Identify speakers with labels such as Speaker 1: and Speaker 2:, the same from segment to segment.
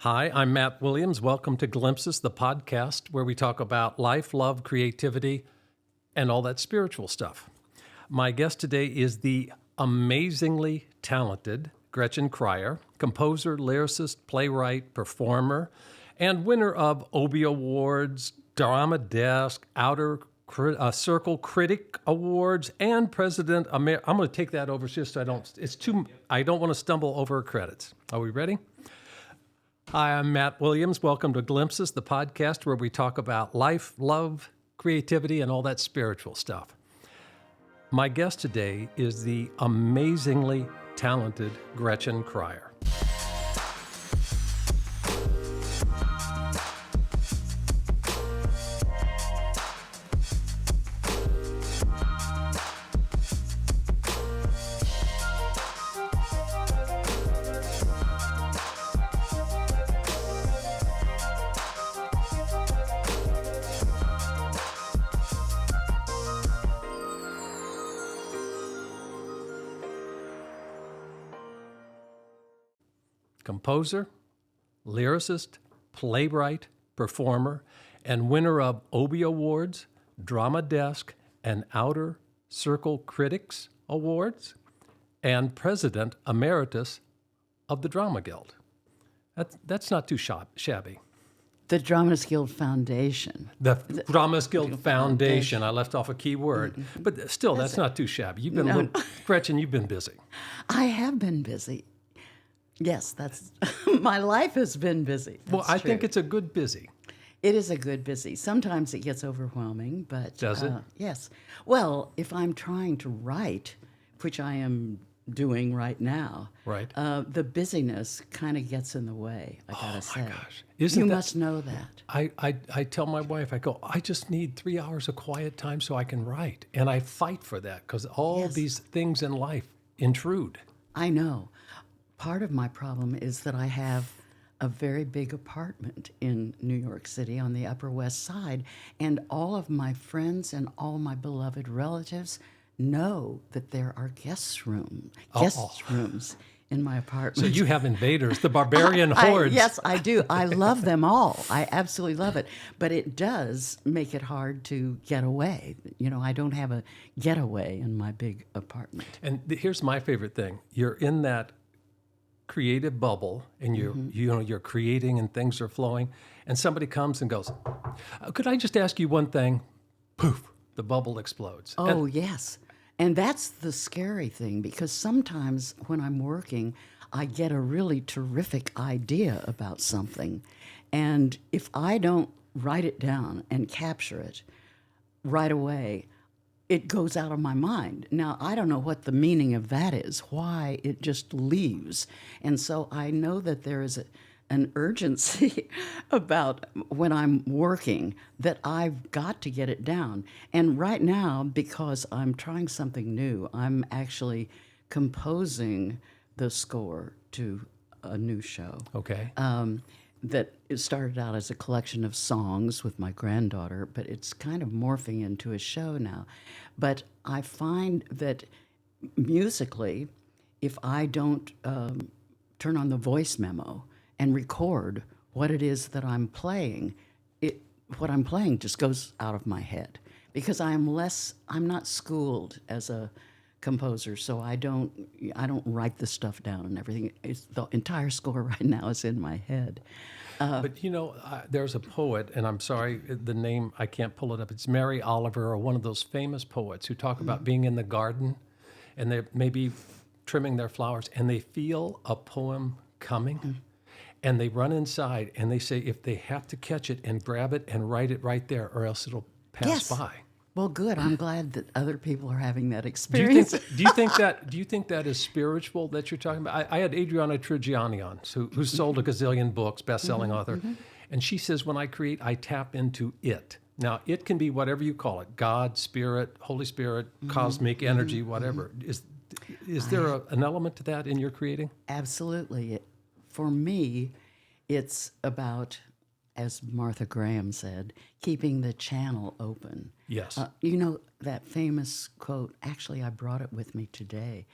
Speaker 1: Hi, I'm Matt Williams. Welcome to Glimpses, the podcast where we talk about life, love, creativity, and all that spiritual stuff. My guest today is the amazingly talented Gretchen Cryer, composer, lyricist, playwright, performer, and winner of Obie Awards, Drama Desk, Outer Circle Critic Awards, and President. I'm going to take that over just so I don't. It's too. I don't want to stumble over her credits. Are we ready? Hi, I'm Matt Williams. Welcome to Glimpses, the podcast where we talk about life, love, creativity, and all that spiritual stuff. My guest today is the amazingly talented Gretchen Cryer. Composer, lyricist, playwright, performer, and winner of Obie Awards, Drama Desk, and Outer Circle Critics Awards, and President Emeritus of the Drama Guild. That's not too shabby.
Speaker 2: The Drama Guild Foundation.
Speaker 1: The Drama Guild Foundation. I left off a key word. Mm-hmm. But still, that's not too shabby. You've been Gretchen, you've been busy.
Speaker 2: I have been busy. Yes, that's my life has been busy.
Speaker 1: Well, I think it's a good busy.
Speaker 2: It is a good busy. Sometimes it gets overwhelming, but
Speaker 1: does it?
Speaker 2: Yes. Well, if I'm trying to write, which I am doing right now,
Speaker 1: right?
Speaker 2: The busyness kind of gets in the way. I gotta say.
Speaker 1: Oh my gosh!
Speaker 2: Must know that.
Speaker 1: I tell my wife, I go, I just need 3 hours of quiet time so I can write, and I fight for that because all these things in life intrude.
Speaker 2: I know. Part of my problem is that I have a very big apartment in New York City on the Upper West Side, and all of my friends and all my beloved relatives know that there are guest rooms in my apartment.
Speaker 1: So you have invaders, the barbarian hordes.
Speaker 2: Yes, I do. I love them all. I absolutely love it. But it does make it hard to get away. You know, I don't have a getaway in my big apartment.
Speaker 1: And here's my favorite thing. You're in that creative bubble, and you're creating and things are flowing, and somebody comes and goes, could I just ask you one thing? Poof, the bubble explodes.
Speaker 2: Oh, yes. And that's the scary thing, because sometimes when I'm working, I get a really terrific idea about something, and if I don't write it down and capture it right away, it goes out of my mind. Now, I don't know what the meaning of that is, why it just leaves. And so I know that there is an urgency about when I'm working that I've got to get it down. And right now, because I'm trying something new, I'm actually composing the score to a new show.
Speaker 1: Okay.
Speaker 2: That it started out as a collection of songs with my granddaughter, but it's kind of morphing into a show now. But I find that musically, if I don't turn on the voice memo and record what it is that I'm playing, what I'm playing just goes out of my head, because I'm not schooled as a composer, so I don't write the stuff down and everything. The entire score right now is in my head.
Speaker 1: But there's a poet, and I'm sorry, the name, I can't pull it up. It's Mary Oliver, or one of those famous poets who talk about being in the garden, and they're maybe trimming their flowers, and they feel a poem coming, and they run inside, and they say if they have to catch it and grab it and write it right there, or else it'll pass by.
Speaker 2: Well, good. I'm glad that other people are having that experience.
Speaker 1: Do you think that is spiritual that you're talking about? I had Adriana Trigiani on, who sold a gazillion books, best-selling author, and she says when I create, I tap into it. Now, it can be whatever you call it: God, Spirit, Holy Spirit, cosmic energy, whatever. Is there an element to that in your creating?
Speaker 2: Absolutely. For me, it's about, as Martha Graham said, keeping the channel open.
Speaker 1: Yes.
Speaker 2: You know that famous quote, actually I brought it with me today,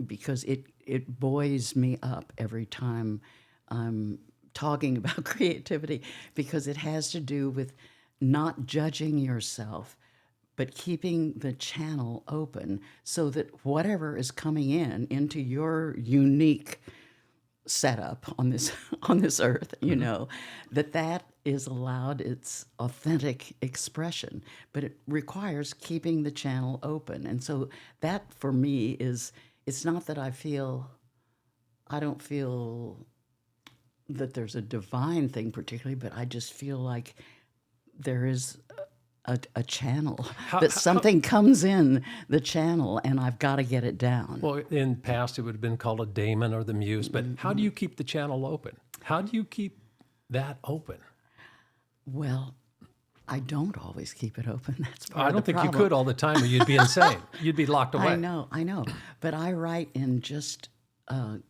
Speaker 2: because it buoys me up every time I'm talking about creativity because it has to do with not judging yourself, but keeping the channel open so that whatever is coming into your unique setup on this on this earth, that is allowed its authentic expression, but it requires keeping the channel open. And so that for me is, it's not that I don't feel that there's a divine thing particularly, but I just feel like there is a channel that something comes in the channel and I've got to get it down.
Speaker 1: Well, in past, it would have been called a daemon or the muse, but how do you keep the channel open? How do you keep that open?
Speaker 2: Well, I don't always keep it open. That's part
Speaker 1: I
Speaker 2: of
Speaker 1: don't
Speaker 2: the
Speaker 1: think you
Speaker 2: problem.
Speaker 1: could all the time or you'd be insane. You'd be locked away.
Speaker 2: I know. But I write in just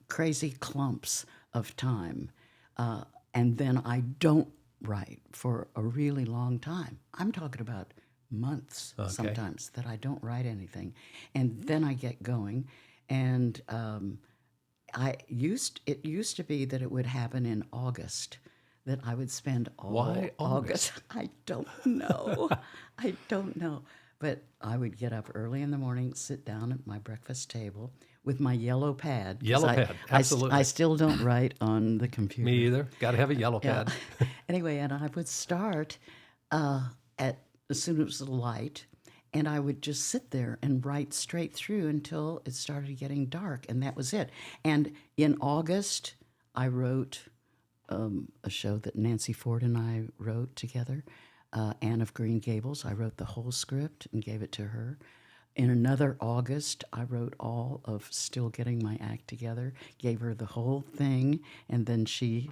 Speaker 2: crazy clumps of time. And then I don't write for a really long time. I'm talking about months sometimes that I don't write anything. And then I get going. And it used to be that it would happen in August, that I would spend all
Speaker 1: Why August?
Speaker 2: I don't know. I don't know. But I would get up early in the morning, sit down at my breakfast table with my yellow pad. 'Cause
Speaker 1: Yellow pad, absolutely.
Speaker 2: I still don't write on the computer.
Speaker 1: Me either. Got to have a yellow pad.
Speaker 2: Anyway, and I would start as soon as it was light, and I would just sit there and write straight through until it started getting dark, and that was it. And in August, I wrote a show that Nancy Ford and I wrote together, Anne of Green Gables. I wrote the whole script and gave it to her. In another August, I wrote all of Still Getting My Act Together, gave her the whole thing, and then she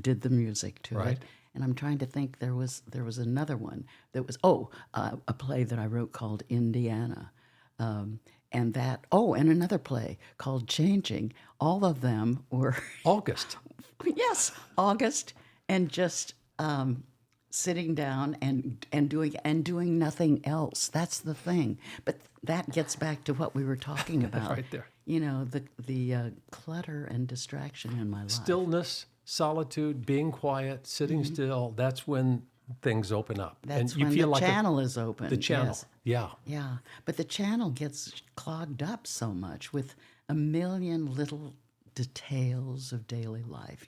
Speaker 2: did the music to
Speaker 1: Right.
Speaker 2: it. And I'm trying to think, there was another one that was, a play that I wrote called Indiana. And another play called Changing. All of them were,
Speaker 1: August.
Speaker 2: yes, August, and just sitting down and doing nothing else. That's the thing. But that gets back to what we were talking about.
Speaker 1: Right there.
Speaker 2: The clutter and distraction in my life.
Speaker 1: Stillness, solitude, being quiet, sitting still, that's when things open up.
Speaker 2: That's
Speaker 1: and you
Speaker 2: when
Speaker 1: feel
Speaker 2: the
Speaker 1: like
Speaker 2: channel is open.
Speaker 1: the channel.
Speaker 2: Yes.
Speaker 1: Yeah.
Speaker 2: Yeah, but the channel gets clogged up so much with a million little details of daily life.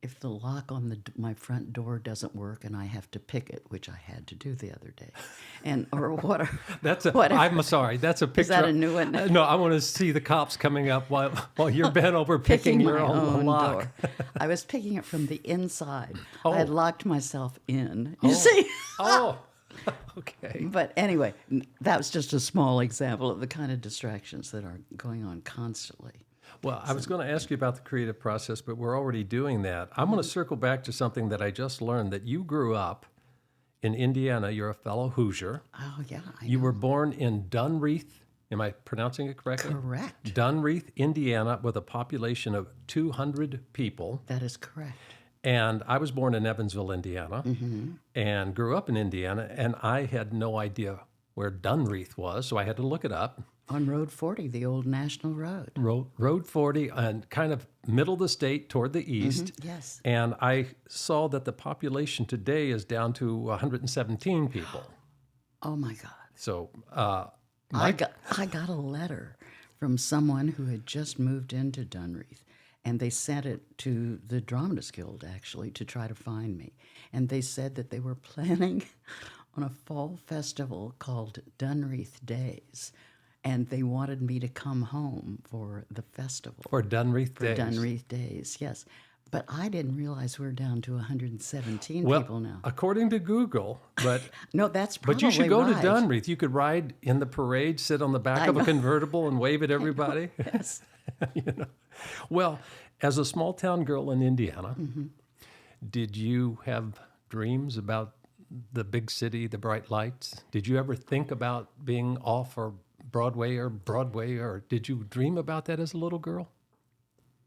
Speaker 2: If the lock on my front door doesn't work and I have to pick it, which I had to do the other day, or whatever.
Speaker 1: I'm sorry. That's a picture.
Speaker 2: Is that a new one?
Speaker 1: No, I want to see the cops coming up while you're bent over picking your
Speaker 2: my
Speaker 1: own lock.
Speaker 2: door. I was picking it from the inside.
Speaker 1: Oh.
Speaker 2: I had locked myself in. You see.
Speaker 1: Oh, okay.
Speaker 2: But anyway, that was just a small example of the kind of distractions that are going on constantly.
Speaker 1: Well, I was going to ask you about the creative process, but we're already doing that. I'm going to circle back to something that I just learned, that you grew up in Indiana. You're a fellow Hoosier.
Speaker 2: Oh, yeah.
Speaker 1: You were born in Dunreath. Am I pronouncing it correctly?
Speaker 2: Correct.
Speaker 1: Dunreath, Indiana, with a population of 200 people.
Speaker 2: That is correct.
Speaker 1: And I was born in Evansville, Indiana, and grew up in Indiana, and I had no idea where Dunreath was, so I had to look it up.
Speaker 2: On Road 40, the old national road.
Speaker 1: Road 40, and kind of middle of the state toward the east.
Speaker 2: Yes.
Speaker 1: And I saw that the population today is down to 117 people.
Speaker 2: Oh, my God.
Speaker 1: So
Speaker 2: I got a letter from someone who had just moved into Dunreath, and they sent it to the Dramatists Guild, actually, to try to find me. And they said that they were planning on a fall festival called Dunreath Days, and they wanted me to come home for the festival.
Speaker 1: for Dunreath Days.
Speaker 2: Dunreath Days, yes. But I didn't realize we're down to 117
Speaker 1: Well,
Speaker 2: people now.
Speaker 1: according to Google, but
Speaker 2: No, that's probably
Speaker 1: but you should go
Speaker 2: right.
Speaker 1: to Dunreath. You could ride in the parade, sit on the back of a convertible, and wave at everybody.
Speaker 2: Yes.
Speaker 1: Well, as a small town girl in Indiana, did you have dreams about the big city, the bright lights? Did you ever think about being off or Broadway, or did you dream about that as a little girl?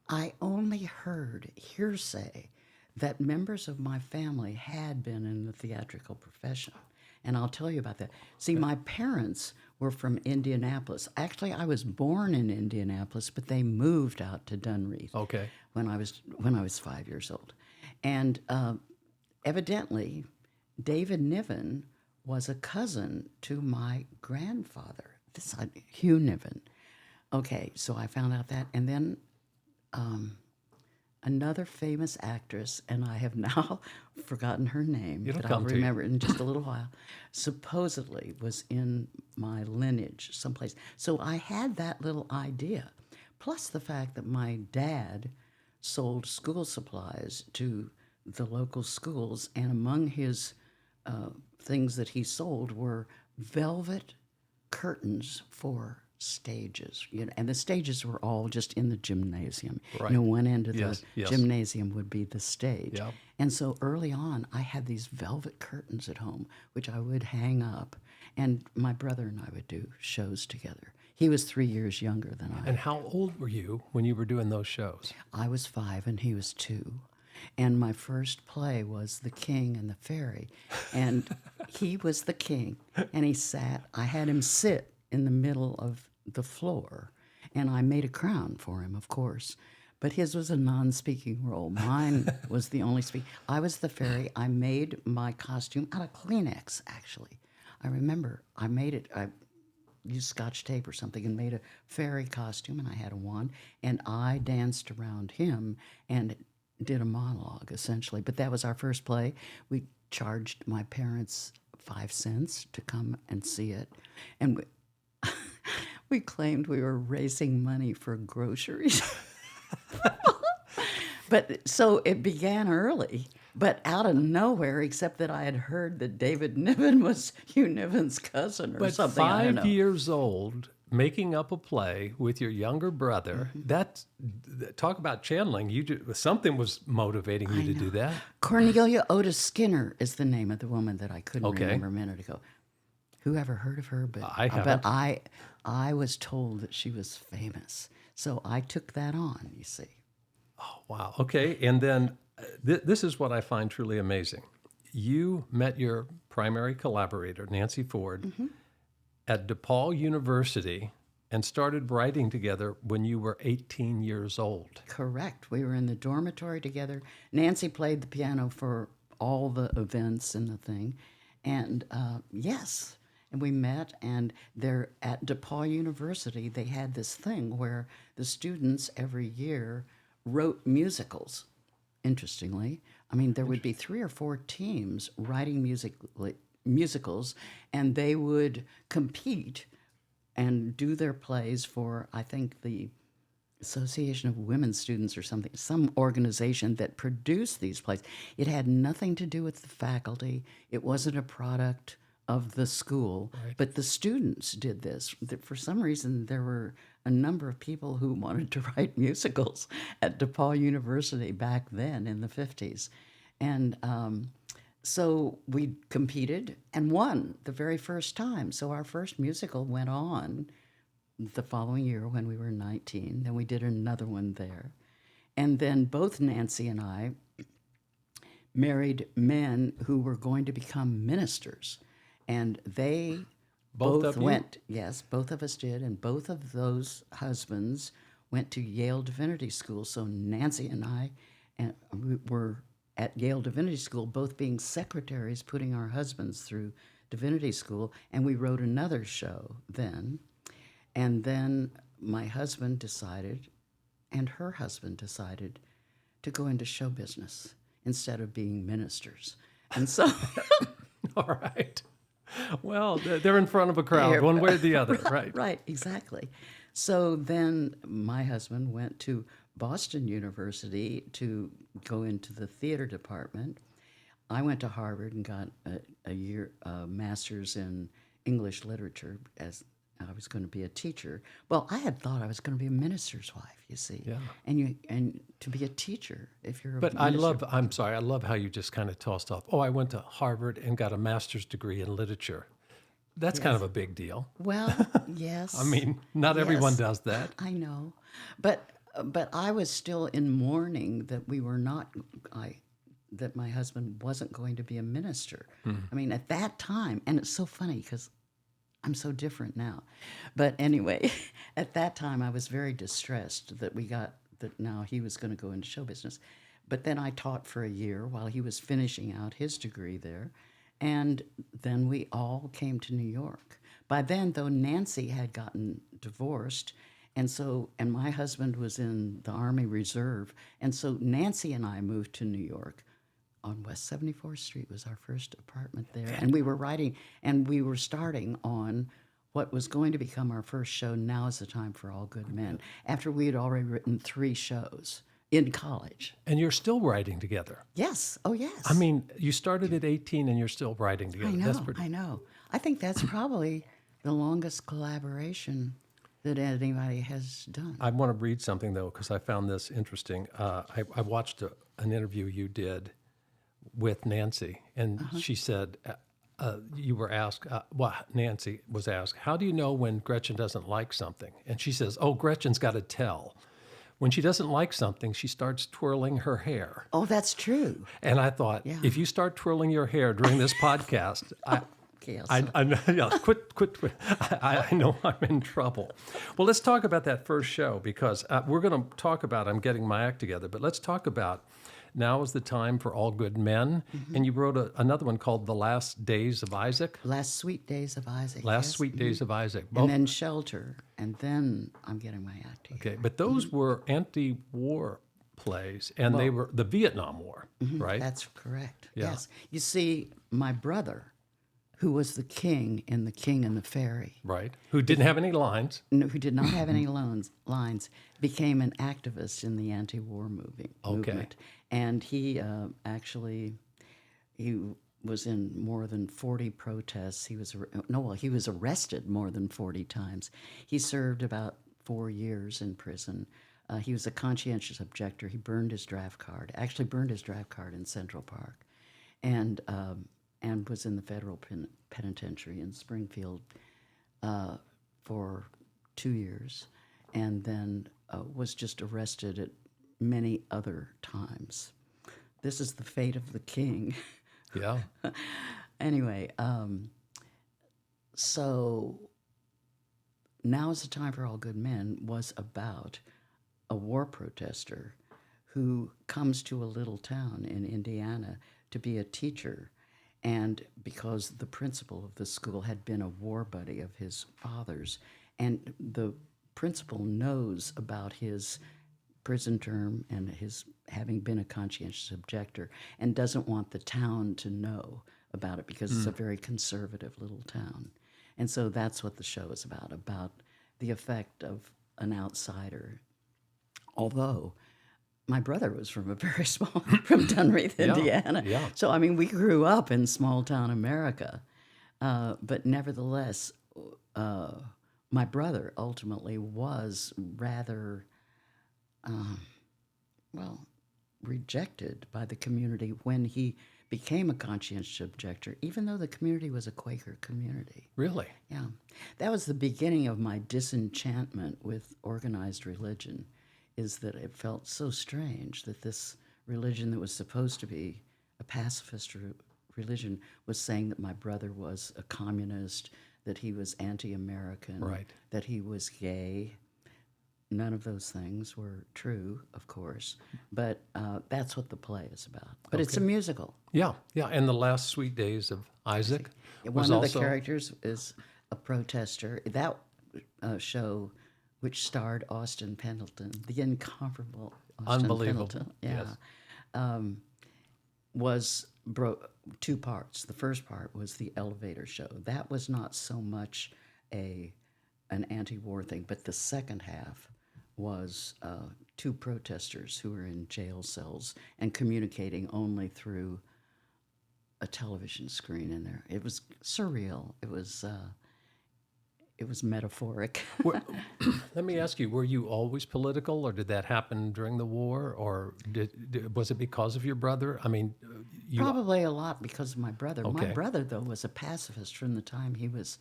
Speaker 2: I only heard hearsay that members of my family had been in the theatrical profession. And I'll tell you about that. See, my parents were from Indianapolis. Actually, I was born in Indianapolis, but they moved out to Dunreath
Speaker 1: Okay.
Speaker 2: when I was 5 years old. And evidently, David Niven was a cousin to my grandfather, Hugh Niven. Okay, so I found out that. And then another famous actress, and I have now forgotten her name,
Speaker 1: It'll
Speaker 2: but
Speaker 1: come
Speaker 2: I'll
Speaker 1: to you.
Speaker 2: remember it in just a little while, supposedly was in my lineage someplace. So I had that little idea, plus the fact that my dad sold school supplies to the local schools, and among his things that he sold were velvet curtains for stages, and the stages were all just in the gymnasium.
Speaker 1: Right.
Speaker 2: One end of
Speaker 1: Yes,
Speaker 2: the
Speaker 1: yes.
Speaker 2: gymnasium would be the stage.
Speaker 1: Yep.
Speaker 2: And so early on, I had these velvet curtains at home, which I would hang up, and my brother and I would do shows together. He was 3 years younger than I.
Speaker 1: And how old were you when you were doing those shows?
Speaker 2: I was 5 and he was 2. And my first play was The King and the Fairy. And he was the king. And I had him sit in the middle of the floor. And I made a crown for him, of course. But his was a non-speaking role. Mine was the only speak. I was the fairy. I made my costume out of Kleenex, actually. I remember I made it. I used Scotch tape or something and made a fairy costume, and I had a wand. And I danced around him and did a monologue, essentially. But that was our first play. We charged my parents 5 cents to come and see it. And we claimed we were raising money for groceries. But so it began early, but out of nowhere, except that I had heard that David Niven was Hugh Niven's cousin or
Speaker 1: But
Speaker 2: something. I don't know.
Speaker 1: 5 years old, making up a play with your younger brother, that's, talk about channeling. Something was motivating you to do that.
Speaker 2: Cornelia Otis Skinner is the name of the woman that I couldn't
Speaker 1: Okay.
Speaker 2: remember a minute ago. Who ever heard of her? But
Speaker 1: I haven't.
Speaker 2: But I was told that she was famous, so I took that on. You see.
Speaker 1: Oh, wow. Okay. And then this is what I find truly amazing. You met your primary collaborator, Nancy Ford, at DePaul University and started writing together when you were 18 years old.
Speaker 2: Correct. We were in the dormitory together. Nancy played the piano for all the events and the thing. And yes, and we met, and there at DePaul University, they had this thing where the students every year wrote musicals, interestingly. I mean, there would be 3 or 4 teams writing musicals, and they would compete and do their plays for, I think, the Association of Women Students or something, some organization that produced these plays. It had nothing to do with the faculty. It wasn't a product of the school, but the students did this. For some reason, there were a number of people who wanted to write musicals at DePaul University back then in the 50s. And so we competed and won the very first time. So our first musical went on the following year when we were 19. Then we did another one there. And then both Nancy and I married men who were going to become ministers. And they
Speaker 1: Both
Speaker 2: both
Speaker 1: of you?
Speaker 2: went, yes, both of us did. And both of those husbands went to Yale Divinity School. So Nancy and I we were at Yale Divinity School, both being secretaries, putting our husbands through divinity school. And we wrote another show then. And then my husband decided, and her husband decided, to go into show business instead of being ministers. And so...
Speaker 1: All right. Well, they're in front of a crowd, one way or the other, right?
Speaker 2: Right, exactly. So then my husband went to Boston University to go into the theater department. I went to Harvard and got a master's in English literature as I was going to be a teacher. Well, I had thought I was going to be a minister's wife, you see.
Speaker 1: Yeah.
Speaker 2: And to be a teacher, if you're a
Speaker 1: But
Speaker 2: minister.
Speaker 1: I love how you just kind of tossed off, oh, I went to Harvard and got a master's degree in literature. That's kind of a big deal.
Speaker 2: Well, yes.
Speaker 1: I mean, not everyone
Speaker 2: Yes.
Speaker 1: does that.
Speaker 2: I know, but I was still in mourning that we were not. I that my husband wasn't going to be a minister. I mean, at that time, and it's so funny because I'm so different now. But anyway, at that time, I was very distressed that now he was going to go into show business. But then I taught for a year while he was finishing out his degree there. And then we all came to New York. By then, though, Nancy had gotten divorced. And my husband was in the Army Reserve. And so Nancy and I moved to New York. On West 74th Street was our first apartment there. And we were starting on what was going to become our first show, Now is the Time for All Good Men, after we had already written 3 shows in college.
Speaker 1: And you're still writing together.
Speaker 2: Yes. Oh, yes.
Speaker 1: I mean, you started at 18 and you're still writing together.
Speaker 2: I know. I think that's probably the longest collaboration that anybody has done.
Speaker 1: I want to read something, though, because I found this interesting. I watched an interview you did with Nancy, and she said, you were asked, Nancy was asked, how do you know when Gretchen doesn't like something? And she says, oh, Gretchen's got to tell. When she doesn't like something, she starts twirling her hair.
Speaker 2: Oh, that's true.
Speaker 1: And I thought, if you start twirling your hair during this podcast, quit. I know I'm in trouble. Well, let's talk about that first show, because we're going to talk about, I'm getting my act together, but let's talk about Now is the Time for All Good Men. And you wrote another one called The Last Days of Isaac.
Speaker 2: Last Sweet Days of Isaac.
Speaker 1: Sweet Days of Isaac.
Speaker 2: And then Shelter. And then I'm getting my act together.
Speaker 1: Okay, but those were anti-war plays, and they were the Vietnam War, right?
Speaker 2: That's correct.
Speaker 1: Yeah.
Speaker 2: Yes. You see, my brother, who was the king in The King and the Fairy,
Speaker 1: Right, who didn't have any lines.
Speaker 2: who did not have any lines, became an activist in the anti-war movement. And he he was in more than 40 protests. He was arrested more than 40 times. He served about 4 years in prison. He was a conscientious objector. He burned his draft card in Central Park, and was in the federal penitentiary in Springfield for 2 years, and then was just arrested at many other times. This is the fate of the king.
Speaker 1: Yeah.
Speaker 2: Anyway, so Now is the Time for All Good Men was about a war protester who comes to a little town in Indiana to be a teacher. And because the principal of the school had been a war buddy of his father's, and the principal knows about his prison term and his having been a conscientious objector, and doesn't want the town to know about it because it's a very conservative little town. And so that's what the show is about the effect of an outsider. Although my brother was from from Dunreath, Indiana.
Speaker 1: Yeah.
Speaker 2: So, I mean, we grew up in small town America. But nevertheless, my brother ultimately was rather, rejected by the community when he became a conscientious objector, even though the community was a Quaker community.
Speaker 1: Really?
Speaker 2: Yeah. That was the beginning of my disenchantment with organized religion, is that it felt so strange that this religion that was supposed to be a pacifist religion was saying that my brother was a communist, that he was anti-American,
Speaker 1: Right.
Speaker 2: that he was gay. None of those things were true, of course, but that's what the play is about. But it's a musical.
Speaker 1: Yeah, yeah. And The Last Sweet Days of Isaac was
Speaker 2: One of
Speaker 1: also...
Speaker 2: the characters is a protester. That show, which starred Austin Pendleton, the incomparable Austin
Speaker 1: Unbelievable.
Speaker 2: Pendleton,
Speaker 1: Yes.
Speaker 2: was 2 parts. The first part was the elevator show. That was not so much an anti-war thing, but the second half was 2 protesters who were in jail cells and communicating only through a television screen in there. It was surreal. It was metaphoric.
Speaker 1: Let me ask you, were you always political, or did that happen during the war, or was it because of your brother? I mean,
Speaker 2: Probably a lot because of my brother.
Speaker 1: Okay.
Speaker 2: My brother, though, was a pacifist from the time he was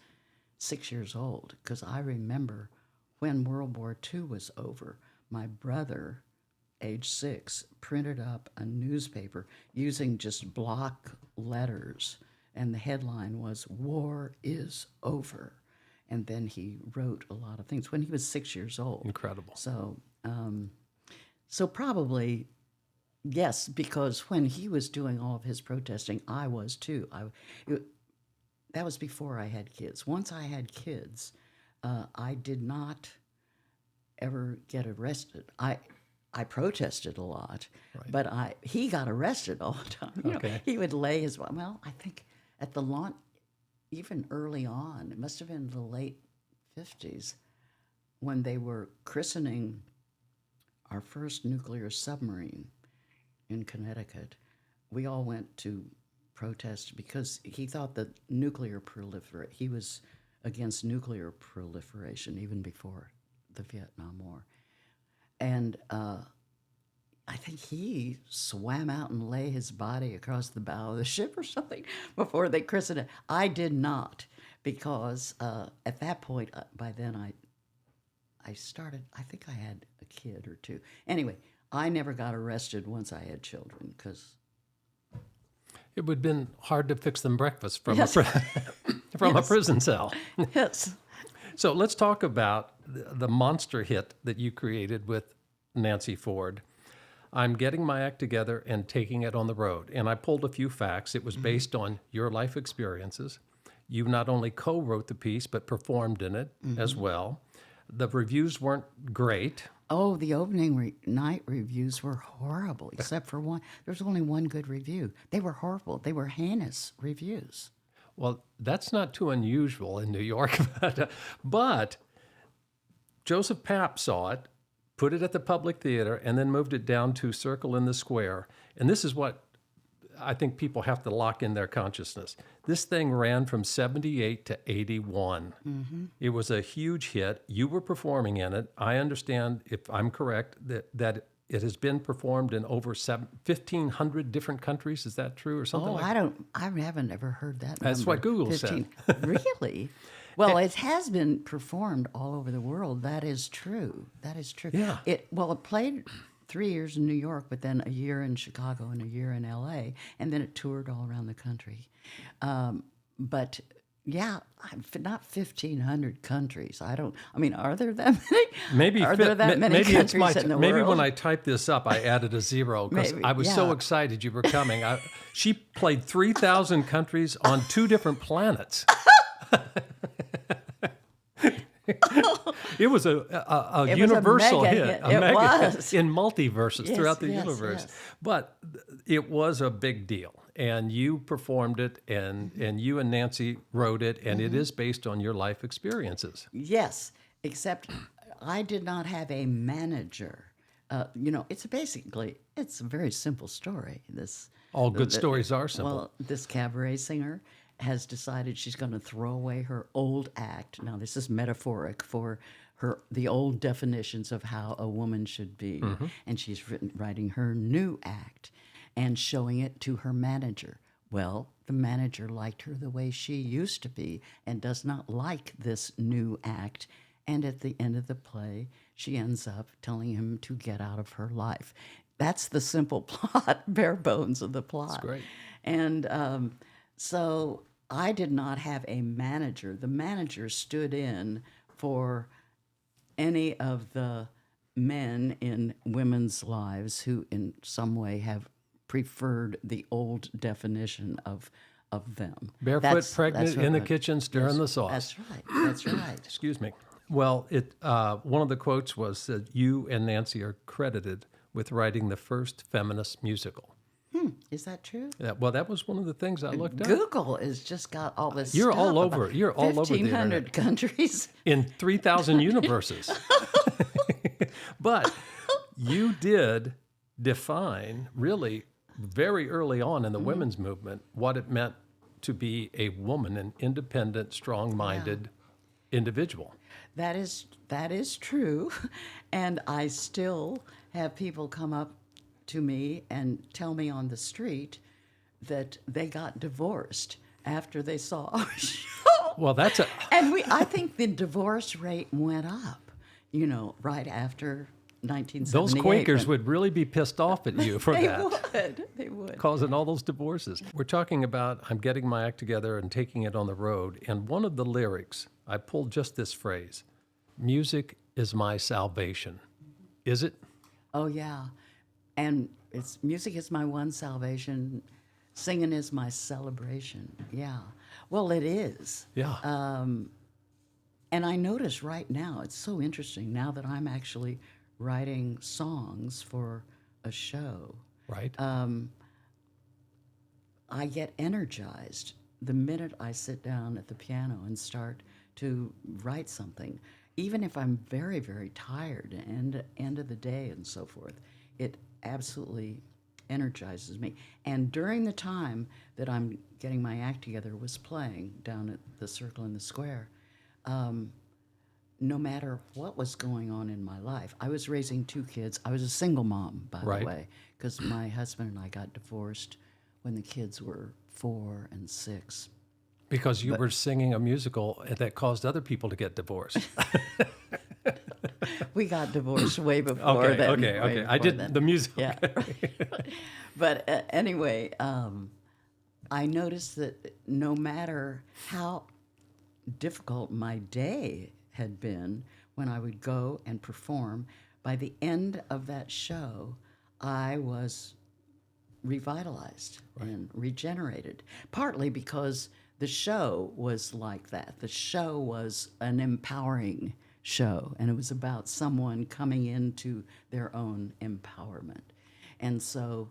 Speaker 2: 6 years old, because I remember when World War II was over, my brother age 6, printed up a newspaper using just block letters, and the headline was "War is Over." And then he wrote a lot of things when he was 6 years old.
Speaker 1: Incredible.
Speaker 2: So probably yes, because when he was doing all of his protesting, I was too. That was before I had kids. Once I had kids, I did not ever get arrested. I protested a lot, but he got arrested all the time. You know, he would lay his, well, I think at the launch, even early on, it must have been the late 50s, when they were christening our first nuclear submarine in Connecticut. We all went to protest because he thought that he was against nuclear proliferation even before the Vietnam War. And I think he swam out and lay his body across the bow of the ship or something before they christened it. I did not, because at that point, by then I started, I think I had a kid or two. Anyway, I never got arrested once I had children, because
Speaker 1: it would have been hard to fix them breakfast from
Speaker 2: yes.
Speaker 1: from a prison cell.
Speaker 2: Yes.
Speaker 1: So let's talk about the monster hit that you created with Nancy Ford. I'm getting my act together and taking it on the road. And I pulled a few facts. It was based on your life experiences. You not only co-wrote the piece, but performed in it as well. The reviews weren't great.
Speaker 2: Oh, the opening night reviews were horrible, except for one. There was only one good review. They were horrible. They were heinous reviews.
Speaker 1: Well, that's not too unusual in New York. But Joseph Papp saw it, put it at the Public Theater, and then moved it down to Circle in the Square. And this is what I think people have to lock in their consciousness. This thing ran from 78 to 81. It was a huge hit. You were performing in it. I understand, if I'm correct, that it has been performed in over 1,500 different countries. Is that true or something like that?
Speaker 2: I haven't ever heard that
Speaker 1: That's
Speaker 2: number.
Speaker 1: what Google said.
Speaker 2: Really? Well, it has been performed all over the world. That is true. That is true.
Speaker 1: Yeah.
Speaker 2: It played 3 years in New York, but then a year in Chicago and a year in L.A., and then it toured all around the country. But yeah, not 1,500 countries. Are there that many?
Speaker 1: Maybe
Speaker 2: are there that many
Speaker 1: maybe
Speaker 2: countries
Speaker 1: it's
Speaker 2: in the
Speaker 1: maybe
Speaker 2: world?
Speaker 1: when I typed this up, I added a zero because
Speaker 2: Maybe,
Speaker 1: I was so
Speaker 2: yeah.
Speaker 1: excited you were coming. She played 3,000 countries on 2 different planets. It was a
Speaker 2: It was
Speaker 1: universal
Speaker 2: a
Speaker 1: hit,
Speaker 2: mega
Speaker 1: a
Speaker 2: hit.
Speaker 1: mega
Speaker 2: Was.
Speaker 1: hit in multiverses
Speaker 2: Yes,
Speaker 1: throughout the
Speaker 2: yes,
Speaker 1: universe.
Speaker 2: yes.
Speaker 1: But it was a big deal, and you performed it, and you and Nancy wrote it, and it is based on your life experiences.
Speaker 2: Yes, except I did not have a manager. It's a very simple story.
Speaker 1: All good stories are simple.
Speaker 2: Well, this cabaret singer has decided she's going to throw away her old act. Now, this is metaphoric for the old definitions of how a woman should be, and she's writing her new act and showing it to her manager. Well, the manager liked her the way she used to be and does not like this new act. And at the end of the play, she ends up telling him to get out of her life. That's the simple plot, bare bones of the plot.
Speaker 1: That's great.
Speaker 2: And so I did not have a manager. The manager stood in for any of the men in women's lives who in some way have preferred the old definition of them.
Speaker 1: Barefoot, pregnant,
Speaker 2: what
Speaker 1: in the
Speaker 2: it-
Speaker 1: kitchen, stirring the sauce.
Speaker 2: That's right. That's right.
Speaker 1: Excuse me. Well, one of the quotes was that you and Nancy are credited with writing the first feminist musical.
Speaker 2: Is that true?
Speaker 1: Well, that was one of the things I looked up.
Speaker 2: Google has just got all this.
Speaker 1: You're
Speaker 2: stuff
Speaker 1: all over.
Speaker 2: about
Speaker 1: You're all over the
Speaker 2: 1,500 countries.
Speaker 1: In 3,000 universes. But you did define, really, very early on in the women's movement, what it meant to be a woman, an independent, strong-minded individual.
Speaker 2: That is true, and I still have people come up to me and tell me on the street that they got divorced after they saw our show.
Speaker 1: Well, that's a...
Speaker 2: And I think the divorce rate went up, right after 1978.
Speaker 1: Those Quakers
Speaker 2: when-
Speaker 1: would really be pissed off at you for
Speaker 2: They
Speaker 1: that.
Speaker 2: would. They would.
Speaker 1: Causing all those divorces. We're talking about I'm getting my act together and taking it on the road. And one of the lyrics, I pulled just this phrase, music is my salvation. Is it?
Speaker 2: Oh, yeah. And music is my one salvation. Singing is my celebration. Yeah. Well, it is.
Speaker 1: Yeah.
Speaker 2: And I notice right now, it's so interesting now that I'm actually writing songs for a show.
Speaker 1: Right.
Speaker 2: I get energized the minute I sit down at the piano and start to write something. Even if I'm very, very tired, end of the day and so forth, it absolutely energizes me. And during the time that I'm getting my act together was playing down at the Circle in the Square, no matter what was going on in my life, I was raising 2 kids. I was a single mom, by
Speaker 1: Right.
Speaker 2: the way, because my husband and I got divorced when the kids were 4 and 6.
Speaker 1: Because you were singing a musical that caused other people to get divorced.
Speaker 2: We got divorced way before
Speaker 1: Okay,
Speaker 2: then.
Speaker 1: okay,
Speaker 2: way
Speaker 1: okay. I
Speaker 2: before
Speaker 1: did
Speaker 2: then.
Speaker 1: the music.
Speaker 2: Yeah. But anyway, I noticed that no matter how difficult my day had been when I would go and perform, by the end of that show, I was revitalized and regenerated, partly because the show was like that. The show was an empowering show, and it was about someone coming into their own empowerment. And so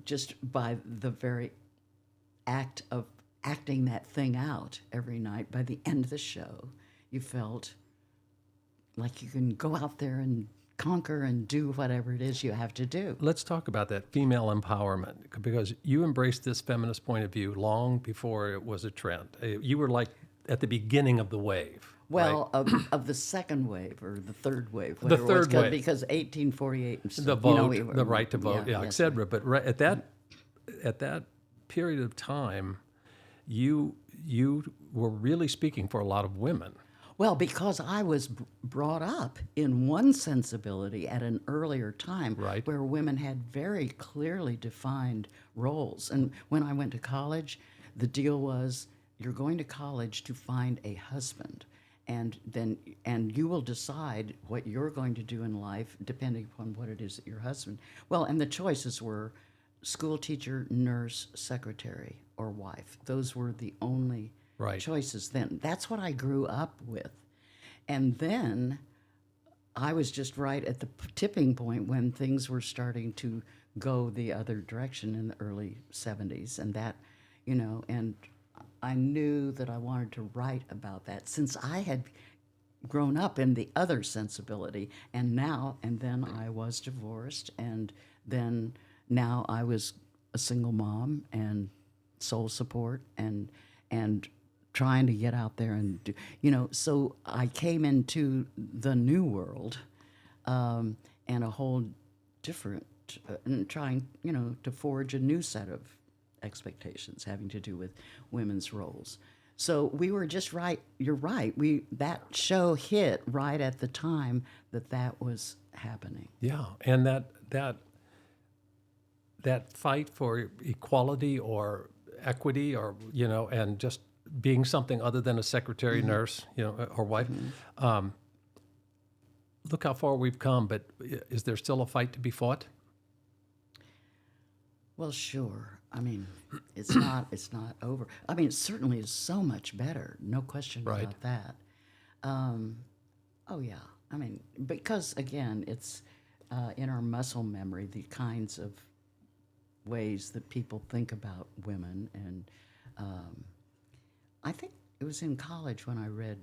Speaker 2: just by the very act of acting that thing out every night, by the end of the show, you felt like you can go out there and conquer and do whatever it is you have to do.
Speaker 1: Let's talk about that female empowerment, because you embraced this feminist point of view long before it was a trend. You were like at the beginning of the wave.
Speaker 2: Well, of the second wave or the third wave,
Speaker 1: The
Speaker 2: whatever it was,
Speaker 1: third wave.
Speaker 2: because 1848 and stuff.
Speaker 1: The vote, the right to vote,
Speaker 2: yes,
Speaker 1: et cetera. But at that period of time, you were really speaking for a lot of women.
Speaker 2: Well, because I was brought up in one sensibility at an earlier time,
Speaker 1: Right.
Speaker 2: where women had very clearly defined roles. And when I went to college, the deal was you're going to college to find a husband, and you will decide what you're going to do in life depending upon what it is that your husband. Well, and the choices were school teacher, nurse, secretary, or wife. Those were the only
Speaker 1: Right.
Speaker 2: choices then. That's what I grew up with. And then I was just right at the tipping point when things were starting to go the other direction in the early 70s. And that, and I knew that I wanted to write about that since I had grown up in the other sensibility. And then I was divorced. And then now I was a single mom and sole support and trying to get out there and do, so I came into the new world and a whole different, and trying, to forge a new set of expectations having to do with women's roles. So we were just right. You're right. That show hit right at the time that was happening.
Speaker 1: Yeah, and that fight for equality or equity, or and just being something other than a secretary, nurse, or wife. Look how far we've come, but is there still a fight to be fought?
Speaker 2: Well, sure. I mean, it's not over. I mean, it certainly is so much better. No question
Speaker 1: Right.
Speaker 2: about that. Oh yeah. I mean, because again, it's in our muscle memory, the kinds of ways that people think about women, and I think it was in college when I read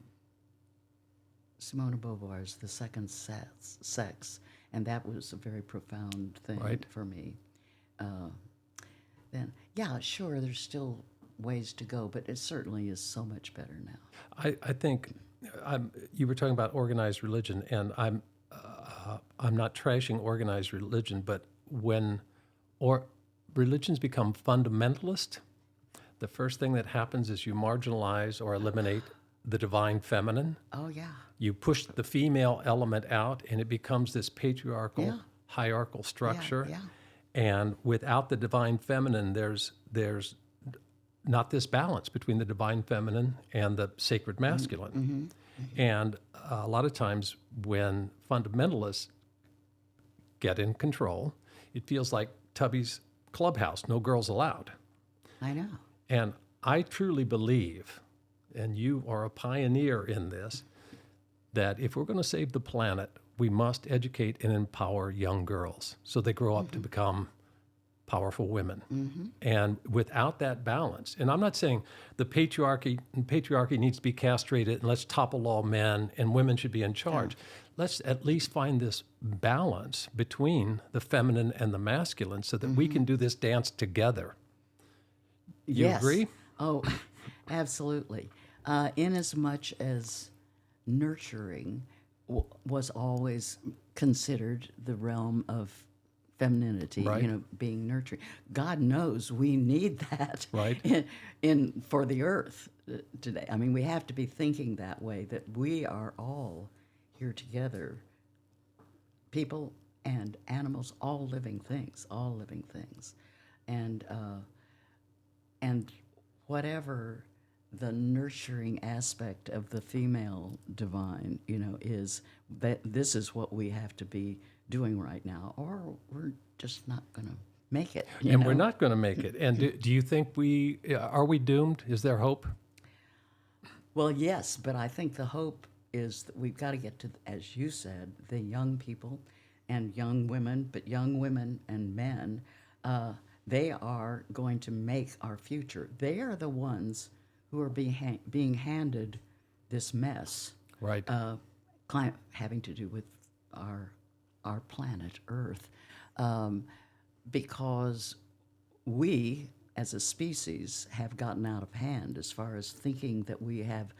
Speaker 2: Simone de Beauvoir's The Second Sex, and that was a very profound thing
Speaker 1: Right.
Speaker 2: for me. Then, yeah, sure, there's still ways to go, but it certainly is so much better now.
Speaker 1: I think you were talking about organized religion, and I'm not trashing organized religion, but when religions become fundamentalist, the first thing that happens is you marginalize or eliminate the divine feminine.
Speaker 2: Oh, yeah.
Speaker 1: You push the female element out, and it becomes this patriarchal,
Speaker 2: Yeah.
Speaker 1: hierarchical structure.
Speaker 2: Yeah.
Speaker 1: And without the divine feminine, there's not this balance between the divine feminine and the sacred masculine. And a lot of times when fundamentalists get in control, it feels like Tubby's clubhouse, no girls allowed.
Speaker 2: I know.
Speaker 1: And I truly believe, and you are a pioneer in this, that if we're going to save the planet, we must educate and empower young girls so they grow up to become powerful women. And without that balance, and I'm not saying the patriarchy needs to be castrated and let's topple all men and women should be in charge. Let's at least find this balance between the feminine and the masculine so that we can do this dance together. You
Speaker 2: Yes.
Speaker 1: agree?
Speaker 2: Oh, absolutely. In as much as nurturing was always considered the realm of femininity,
Speaker 1: Right.
Speaker 2: being nurturing. God knows we need that
Speaker 1: Right.
Speaker 2: in for the earth today. I mean, we have to be thinking that way, that we are all here together, people and animals, all living things, and whatever the nurturing aspect of the female divine, is that this is what we have to be doing right now, or we're just not going to make it.
Speaker 1: And we're not going to make it. And do you think are we doomed? Is there hope?
Speaker 2: Well, yes, but I think the hope is that we've got to get to, as you said, the young people and young women, but young women and men, they are going to make our future. They are the ones who are being handed this mess,
Speaker 1: Right.
Speaker 2: having to do with our planet Earth, because we, as a species, have gotten out of hand as far as thinking that we have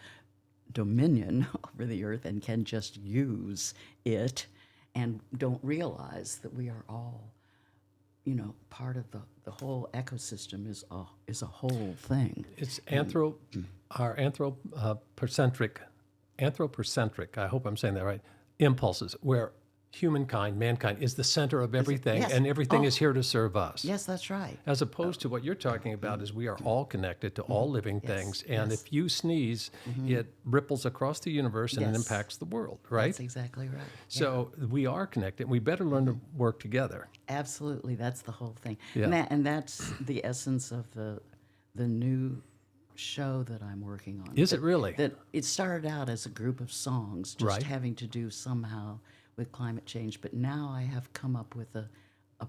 Speaker 2: dominion over the earth and can just use it, and don't realize that we are all, part of the whole ecosystem is a whole thing.
Speaker 1: It's our anthropocentric, I hope I'm saying that right, impulses, where mankind is the center of everything,
Speaker 2: Yes.
Speaker 1: and everything is here to serve us.
Speaker 2: Yes, that's right.
Speaker 1: As opposed to what you're talking about is we are all connected to all living things, and
Speaker 2: yes.
Speaker 1: if you sneeze, it ripples across the universe and it
Speaker 2: Yes.
Speaker 1: impacts the world, right?
Speaker 2: That's exactly right.
Speaker 1: So we are connected. We better learn to work together.
Speaker 2: Absolutely, that's the whole thing.
Speaker 1: Yeah.
Speaker 2: And that's the essence of the new show that I'm working on.
Speaker 1: Is it really?
Speaker 2: That it started out as a group of songs, just
Speaker 1: Right.
Speaker 2: having to do somehow with climate change, but now I have come up with a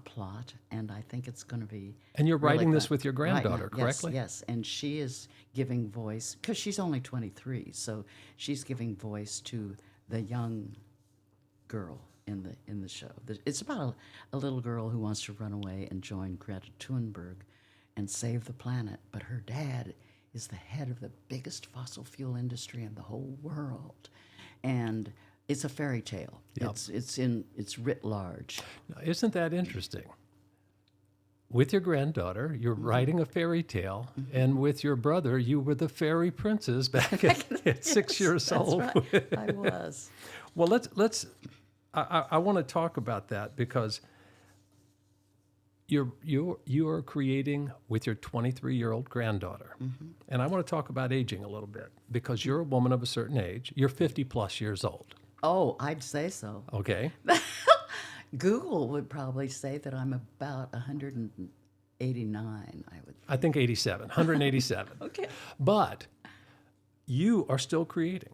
Speaker 2: plot, and I think it's going to be.
Speaker 1: And you're
Speaker 2: really
Speaker 1: writing this
Speaker 2: fun.
Speaker 1: with your
Speaker 2: Right,
Speaker 1: granddaughter,
Speaker 2: yes,
Speaker 1: correctly?
Speaker 2: Yes, and she is giving voice, because she's only 23, so she's giving voice to the young girl in the show. It's about a little girl who wants to run away and join Greta Thunberg and save the planet, but her dad is the head of the biggest fossil fuel industry in the whole world, and it's a fairy tale.
Speaker 1: Yep.
Speaker 2: It's writ large.
Speaker 1: Now, isn't that interesting? With your granddaughter, you're writing a fairy tale, and with your brother, you were the fairy princess back at 6 years
Speaker 2: That's
Speaker 1: old.
Speaker 2: right. I was.
Speaker 1: Well, let's. I want to talk about that because you are creating with your 23-year-old granddaughter, and I want to talk about aging a little bit because you're a woman of a certain age. You're 50 plus years old.
Speaker 2: Oh, I'd say so.
Speaker 1: Okay.
Speaker 2: Google would probably say that I'm about 189,
Speaker 1: I think 87, 187.
Speaker 2: Okay.
Speaker 1: But you are still creating.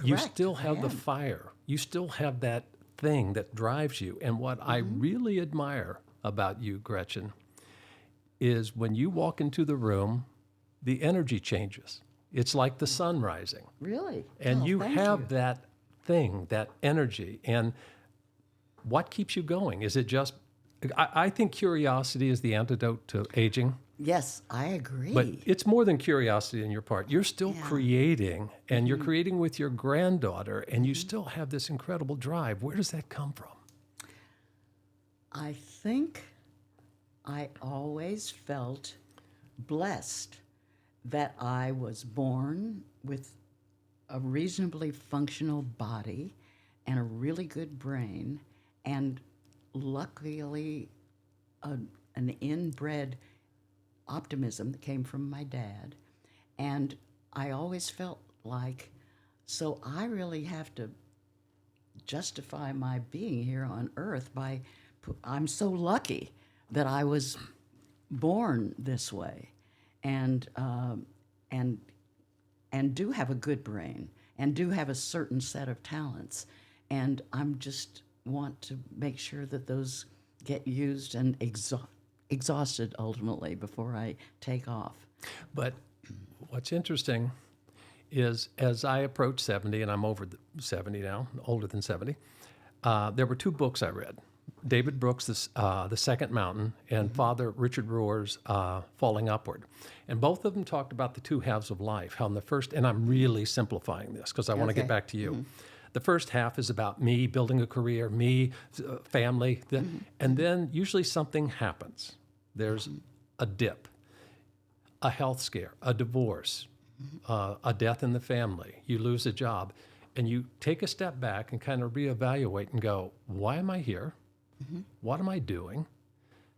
Speaker 1: You
Speaker 2: Correct,
Speaker 1: still
Speaker 2: I
Speaker 1: have the
Speaker 2: am.
Speaker 1: fire. You still have that thing that drives you. And what I really admire about you, Gretchen, is when you walk into the room, the energy changes. It's like the sun rising.
Speaker 2: Really?
Speaker 1: And
Speaker 2: Oh,
Speaker 1: you
Speaker 2: thank
Speaker 1: have
Speaker 2: you.
Speaker 1: that thing, that energy. And what keeps you going? Is it just, I think curiosity is the antidote to aging.
Speaker 2: Yes, I agree.
Speaker 1: But it's more than curiosity on your part. You're still creating, and you're creating with your granddaughter, and you still have this incredible drive. Where does that come from?
Speaker 2: I think I always felt blessed that I was born with a reasonably functional body and a really good brain, and luckily an inbred optimism that came from my dad. And I always felt like, so I really have to justify my being here on earth by, I'm so lucky that I was born this way, and and and do have a good brain and do have a certain set of talents, and I'm just want to make sure that those get used and exhausted ultimately before I take off.
Speaker 1: But what's interesting is as I approach 70, and I'm over 70 now, older than 70, there were two books I read. David Brooks' The Second Mountain, and Father Richard Rohr's Falling Upward. And both of them talked about the two halves of life. How in the first, and I'm really simplifying this because I want to get back to you. The first half is about me building a career, me, family, and then usually something happens. There's a dip, a health scare, a divorce, a death in the family, you lose a job, and you take a step back and kind of reevaluate and go, why am I here? What am I doing?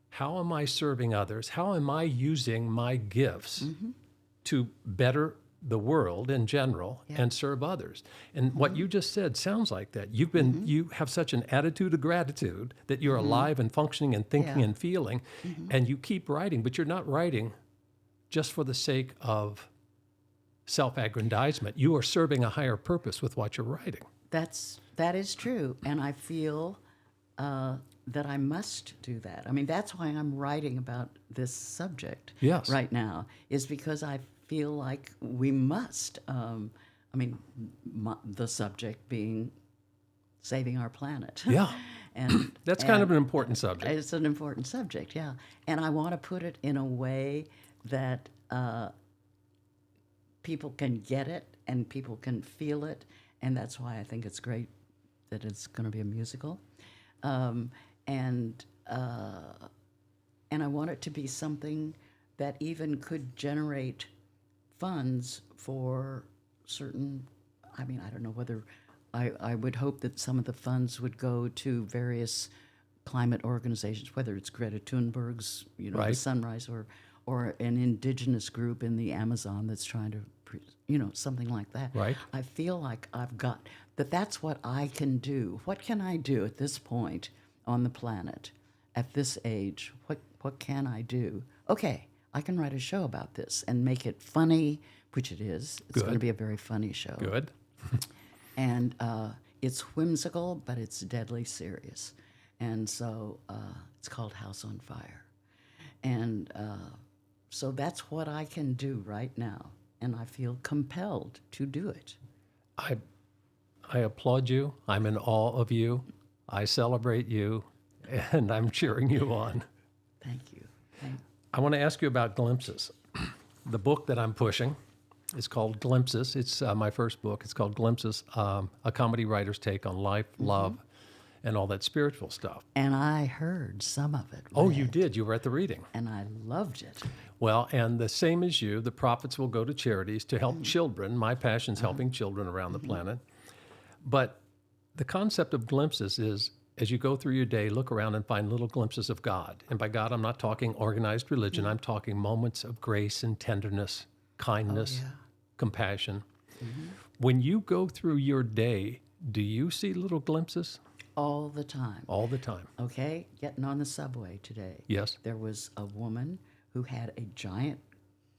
Speaker 1: How am I serving others? How am I using my gifts to better the world in general and serve others? And what you just said sounds like that. You've been you have such an attitude of gratitude that you're alive and functioning and thinking and feeling, and you keep writing, but you're not writing just for the sake of self-aggrandizement. You are serving a higher purpose with what you're writing.
Speaker 2: That is true, and I feel that I must do that. I mean, that's why I'm writing about this subject right now, is because I feel like we must. The subject being saving our planet.
Speaker 1: Yeah.
Speaker 2: And
Speaker 1: that's kind of an important subject.
Speaker 2: It's an important subject, yeah. And I want to put it in a way that people can get it and people can feel it, and that's why I think it's great that it's going to be a musical. And I want it to be something that even could generate funds for certain, I don't know whether, I would hope that some of the funds would go to various climate organizations, whether it's Greta Thunberg's, the Sunrise, or an indigenous group in the Amazon that's trying to, something like that.
Speaker 1: Right.
Speaker 2: I feel like I've got, that's what I can do. What can I do at this point on the planet, at this age? What can I do? Okay, I can write a show about this and make it funny, which it is. It's going to be a very funny show.
Speaker 1: Good.
Speaker 2: And it's whimsical, but it's deadly serious. And so it's called House on Fire. And so that's what I can do right now. And I feel compelled to do it.
Speaker 1: I applaud you. I'm in awe of you. I celebrate you, and I'm cheering you on.
Speaker 2: Thank you.
Speaker 1: I want to ask you about Glimpses. The book that I'm pushing is called Glimpses. It's my first book. It's called Glimpses, a comedy writer's take on life, love, and all that spiritual stuff.
Speaker 2: And I heard some of it.
Speaker 1: Oh, you did? You were at the reading.
Speaker 2: And I loved it.
Speaker 1: Well, and the same as you, the profits will go to charities to help children. My passion's helping children around the planet. But the concept of glimpses is, as you go through your day, look around and find little glimpses of God. And by God, I'm not talking organized religion. I'm talking moments of grace and tenderness, kindness, compassion. When you go through your day, do you see little glimpses?
Speaker 2: All the time.
Speaker 1: All the time.
Speaker 2: Okay, getting on the subway today.
Speaker 1: Yes.
Speaker 2: There was a woman who had a giant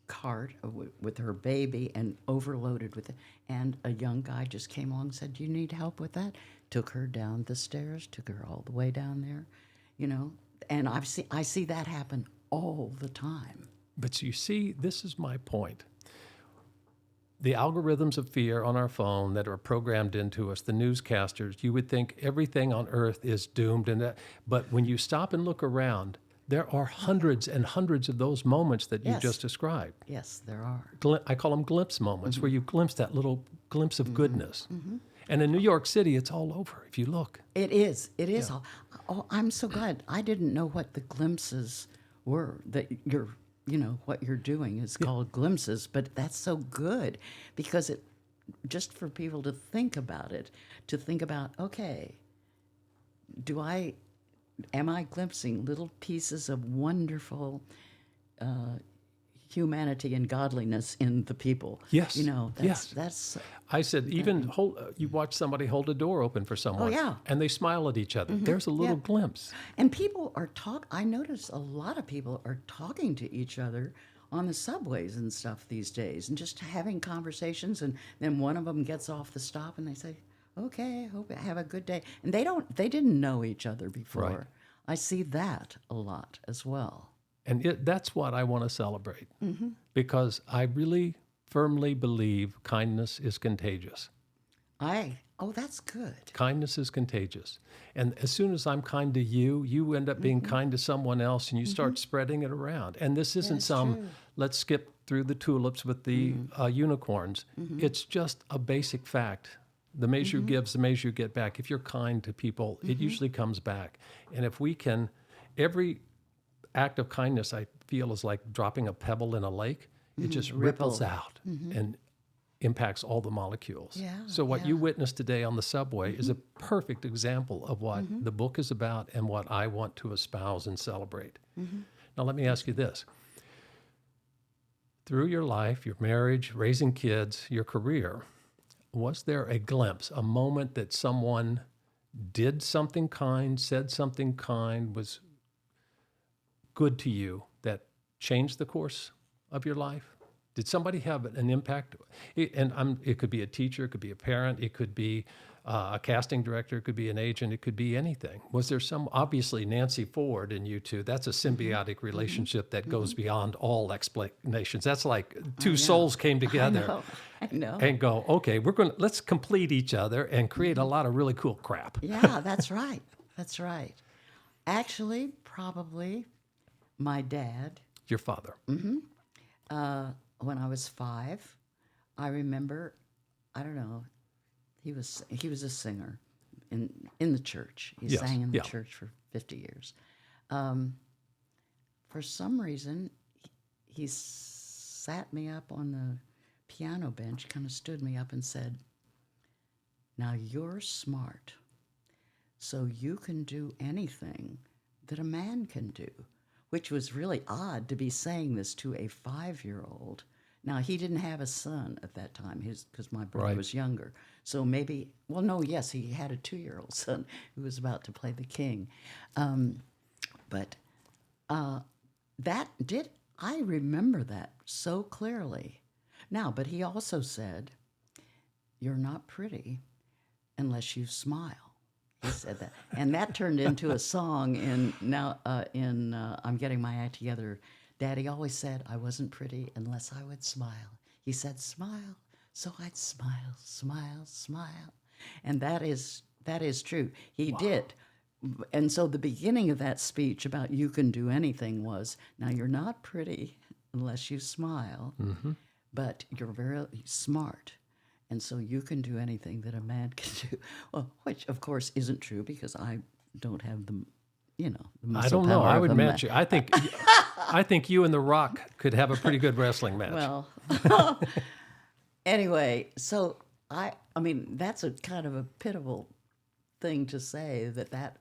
Speaker 2: cart with her baby and overloaded with it. And a young guy just came along and said, "Do you need help with that?" Took her down the stairs, took her all the way down there, And I see that happen all the time.
Speaker 1: But you see, this is my point. The algorithms of fear on our phone that are programmed into us, the newscasters, you would think everything on earth is doomed. But when you stop and look around, there are hundreds and hundreds of those moments that you just described.
Speaker 2: Yes, there are.
Speaker 1: I call them glimpse moments, where you glimpse that little glimpse of goodness. And in New York City, it's all over if you look.
Speaker 2: It is. It is. Yeah. Oh, I'm so glad. I didn't know what the glimpses were that what you're doing is called glimpses, but that's so good because just for people to think about it, to think about, okay, am I glimpsing little pieces of wonderful humanity and godliness in the people?
Speaker 1: Yes.
Speaker 2: That's
Speaker 1: Yes.
Speaker 2: that's
Speaker 1: I said, even you watch somebody hold a door open for someone,
Speaker 2: yeah.
Speaker 1: and they smile at each other. There's a little glimpse.
Speaker 2: And people are I notice a lot of people are talking to each other on the subways and stuff these days, and just having conversations. And then one of them gets off the stop, and they say, "Okay, hope you have a good day." And they didn't know each other before.
Speaker 1: Right.
Speaker 2: I see that a lot as well.
Speaker 1: And that's what I want to celebrate, because I really firmly believe kindness is contagious.
Speaker 2: That's good.
Speaker 1: Kindness is contagious. And as soon as I'm kind to you, you end up being kind to someone else, and you start spreading it around. And this isn't let's skip through the tulips with the unicorns. It's just a basic fact. The measure gives, the measure you get back. If you're kind to people, it usually comes back. And if we can, every act of kindness, I feel, is like dropping a pebble in a lake. It just ripples out and impacts all the molecules.
Speaker 2: Yeah,
Speaker 1: so what you witnessed today on the subway is a perfect example of what the book is about and what I want to espouse and celebrate. Now, let me ask you this. Through your life, your marriage, raising kids, your career, was there a glimpse, a moment that someone did something kind, said something kind, was good to you, that changed the course of your life? Did somebody have an impact? It could be a teacher, it could be a parent, it could be a casting director, it could be an agent, it could be anything. Was there obviously Nancy Ford and you two, that's a symbiotic relationship that goes beyond all explanations. That's like two souls came together
Speaker 2: I know.
Speaker 1: and go, okay, let's complete each other and create a lot of really cool crap.
Speaker 2: Yeah, that's right. That's right. Actually, probably my dad.
Speaker 1: Your father.
Speaker 2: When I was 5, I remember, I don't know, he was a singer in the church. He
Speaker 1: Yes,
Speaker 2: sang in the
Speaker 1: yeah.
Speaker 2: church for 50 years. For some reason, he sat me up on the piano bench, kind of stood me up and said, "Now you're smart, so you can do anything that a man can do," which was really odd to be saying this to a 5-year-old. Now, he didn't have a son at that time because my brother
Speaker 1: Right.
Speaker 2: was younger. So maybe, well, no, yes, he had a 2-year-old son who was about to play the king. I remember that so clearly. Now, but he also said, "You're not pretty unless you smile." He said that, and that turned into a song. I'm Getting My Act Together. Daddy always said I wasn't pretty unless I would smile. He said, "Smile," so I'd smile, smile, smile, and that is true. He did. And so the beginning of that speech about you can do anything was, now you're not pretty unless you smile, but you're very smart. And so you can do anything that a man can do. Well, which of course isn't true because I don't have the muscle
Speaker 1: I don't know.
Speaker 2: power
Speaker 1: I
Speaker 2: of
Speaker 1: would
Speaker 2: a
Speaker 1: match you. I think you and The Rock could have a pretty good wrestling match.
Speaker 2: Well, anyway, so I mean, that's a kind of a pitiful thing to say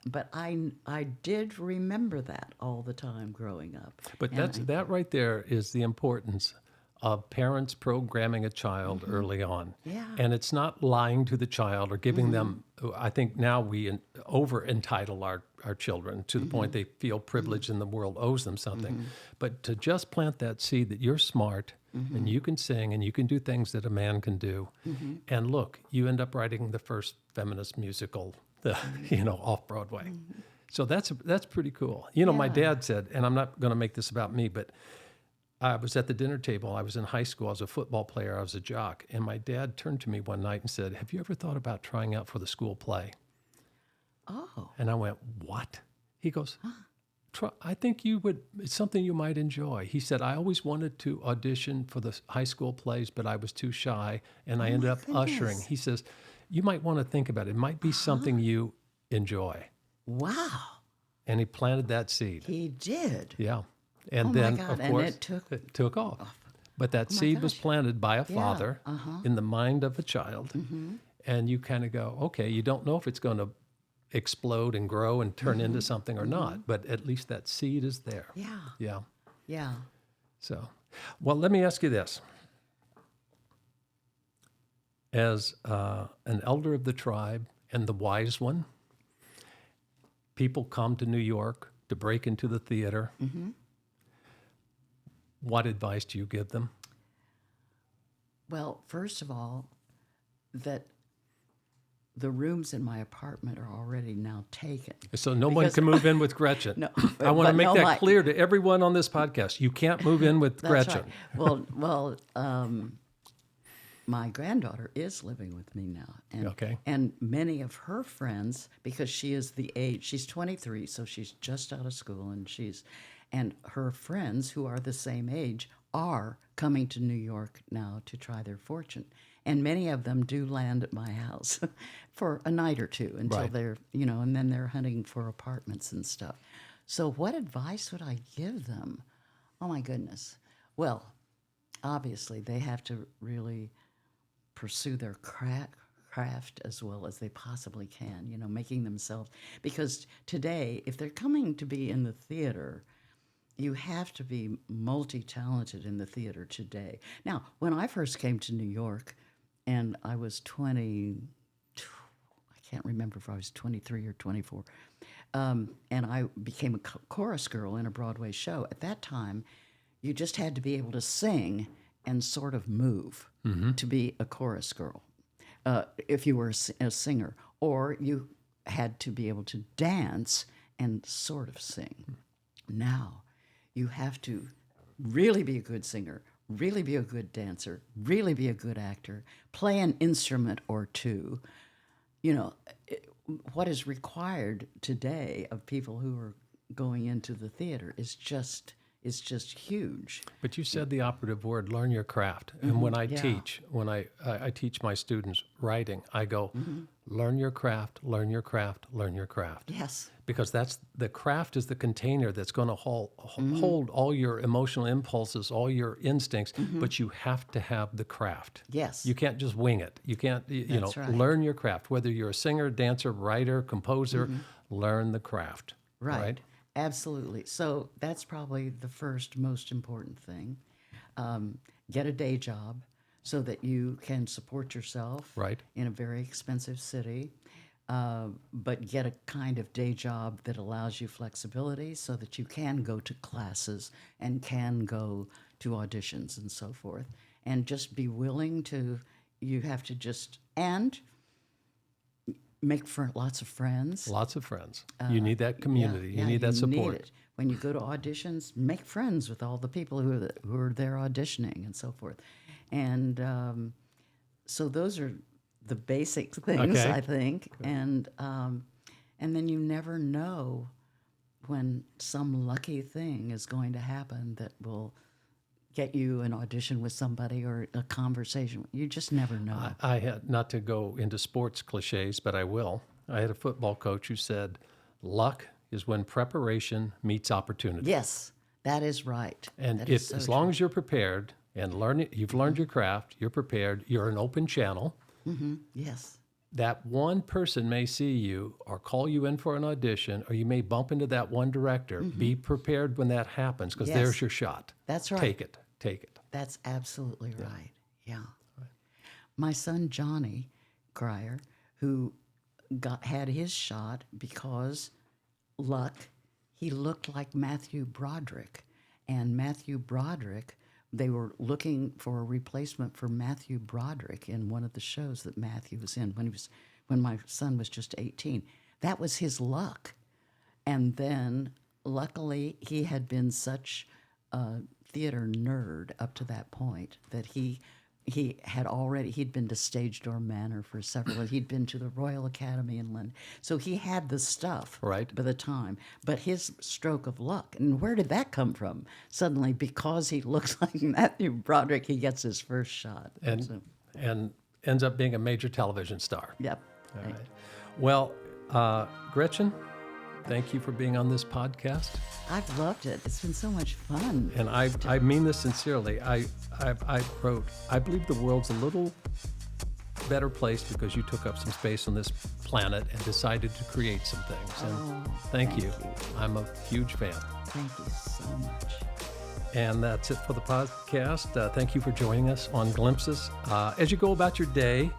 Speaker 2: but I did remember that all the time growing up.
Speaker 1: But that right there is the importance of parents programming a child early on.
Speaker 2: Yeah.
Speaker 1: And it's not lying to the child or giving them, I think now we over entitle our children to the point they feel privilege and the world owes them something. But to just plant that seed that you're smart and you can sing and you can do things that a man can do. And look, you end up writing the first feminist musical, off Broadway. So that's pretty cool. My dad said, and I'm not going to make this about me, but I was at the dinner table. I was in high school. I was a football player. I was a jock. And my dad turned to me one night and said, "Have you ever thought about trying out for the school play?"
Speaker 2: Oh.
Speaker 1: And I went, "What?" He goes, "I think you would. It's something you might enjoy." He said, "I always wanted to audition for the high school plays, but I was too shy, and I ended up ushering." He says, "You might want to think about it. It might be something you enjoy."
Speaker 2: Wow.
Speaker 1: And he planted that seed.
Speaker 2: He did.
Speaker 1: Yeah. And
Speaker 2: Oh,
Speaker 1: then,
Speaker 2: my God.
Speaker 1: of
Speaker 2: And
Speaker 1: course,
Speaker 2: it took
Speaker 1: it took off. But that
Speaker 2: Oh my
Speaker 1: seed was
Speaker 2: gosh.
Speaker 1: planted by a
Speaker 2: Yeah,
Speaker 1: father in the mind of a child. And you kind of go, okay, you don't know if it's going to explode and grow and turn into something or not, but at least that seed is there.
Speaker 2: Yeah.
Speaker 1: Yeah.
Speaker 2: Yeah.
Speaker 1: So, well, let me ask you this. As an elder of the tribe and the wise one, people come to New York to break into the theater. What advice do you give them?
Speaker 2: Well, first of all, that the rooms in my apartment are already now taken.
Speaker 1: So no one
Speaker 2: Because-
Speaker 1: can move in with Gretchen.
Speaker 2: No,
Speaker 1: I want to
Speaker 2: but
Speaker 1: make
Speaker 2: no,
Speaker 1: that
Speaker 2: Mike.
Speaker 1: clear to everyone on this podcast. You can't move in with
Speaker 2: That's
Speaker 1: Gretchen.
Speaker 2: right. Well, my granddaughter is living with me now, and
Speaker 1: Okay.
Speaker 2: and many of her friends, because she is the age, she's 23, so she's just out of school, and her friends who are the same age are coming to New York now to try their fortune, and many of them do land at my house for a night or two until
Speaker 1: Right.
Speaker 2: they're, and then they're hunting for apartments and stuff. So what advice would I give them? Oh my goodness. Well, obviously they have to really pursue their craft as well as they possibly can, making themselves, because today, if they're coming to be in the theater, you have to be multi-talented in the theater today. Now, when I first came to New York and I was 20, I can't remember if I was 23 or 24, and I became a chorus girl in a Broadway show. At that time, you just had to be able to sing and sort of move to be a chorus girl, if you were a singer, or you had to be able to dance and sort of sing. Now, you have to really be a good singer, really be a good dancer, really be a good actor, play an instrument or two. What is required today of people who are going into the theater is just huge.
Speaker 1: But you said the operative word, learn your craft. And when I
Speaker 2: Yeah.
Speaker 1: teach, when I teach my students writing, I go, learn your craft, learn your craft, learn your craft.
Speaker 2: Yes.
Speaker 1: Because the craft is the container that's going to hold all your emotional impulses, all your instincts, but you have to have the craft.
Speaker 2: Yes.
Speaker 1: You can't just wing it. You can't,
Speaker 2: That's right.
Speaker 1: learn your craft. Whether you're a singer, dancer, writer, composer, learn the craft.
Speaker 2: Right. Absolutely. So that's probably the first most important thing. Get a day job so that you can support yourself
Speaker 1: Right.
Speaker 2: in a very expensive city, but get a kind of day job that allows you flexibility so that you can go to classes and can go to auditions and so forth. And just be willing to, you have to just, and make lots of friends.
Speaker 1: Lots of friends. You need that community.
Speaker 2: Yeah,
Speaker 1: you need that support.
Speaker 2: Need it. When you go to auditions, make friends with all the people who are there auditioning and so forth. And so those are the basic things,
Speaker 1: Okay.
Speaker 2: I think. And then you never know when some lucky thing is going to happen that will get you an audition with somebody or a conversation. You just never know.
Speaker 1: I had, not to go into sports cliches, but I will. I had a football coach who said, luck is when preparation meets opportunity.
Speaker 2: Yes, that is right.
Speaker 1: And
Speaker 2: That
Speaker 1: if,
Speaker 2: is so
Speaker 1: as long as you're prepared and you've learned your craft, you're prepared, you're an open channel,
Speaker 2: true. Yes.
Speaker 1: that one person may see you or call you in for an audition, or you may bump into that one director. Be prepared when that happens, because
Speaker 2: Yes.
Speaker 1: there's your shot.
Speaker 2: That's right.
Speaker 1: Take it.
Speaker 2: That's absolutely right. Yeah. My son Johnny Cryer, who had his shot because luck, he looked like Matthew Broderick. And Matthew Broderick, they were looking for a replacement for Matthew Broderick in one of the shows that Matthew was in when my son was just 18. That was his luck. And then luckily he had been such a theater nerd up to that point that he'd been to Stage Door Manor for several, he'd been to the Royal Academy in London. So he had the stuff
Speaker 1: Right.
Speaker 2: by the time. But his stroke of luck, and where did that come from? Suddenly, because he looks like Matthew Broderick, he gets his first shot. So,
Speaker 1: And ends up being a major television star.
Speaker 2: yep.
Speaker 1: All right. Well, Gretchen, thank you for being on this podcast.
Speaker 2: I've loved it. It's been so much fun.
Speaker 1: And I mean this sincerely. I wrote, I believe the world's a little better place because you took up some space on this planet and decided to create some things. And thank you. I'm a huge fan.
Speaker 2: Thank you so much.
Speaker 1: And that's it for the podcast. Thank you for joining us on Glimpses. As you go about your day,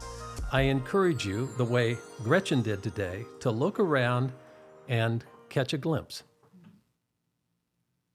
Speaker 1: I encourage you, the way Gretchen did today, to look around and catch a glimpse.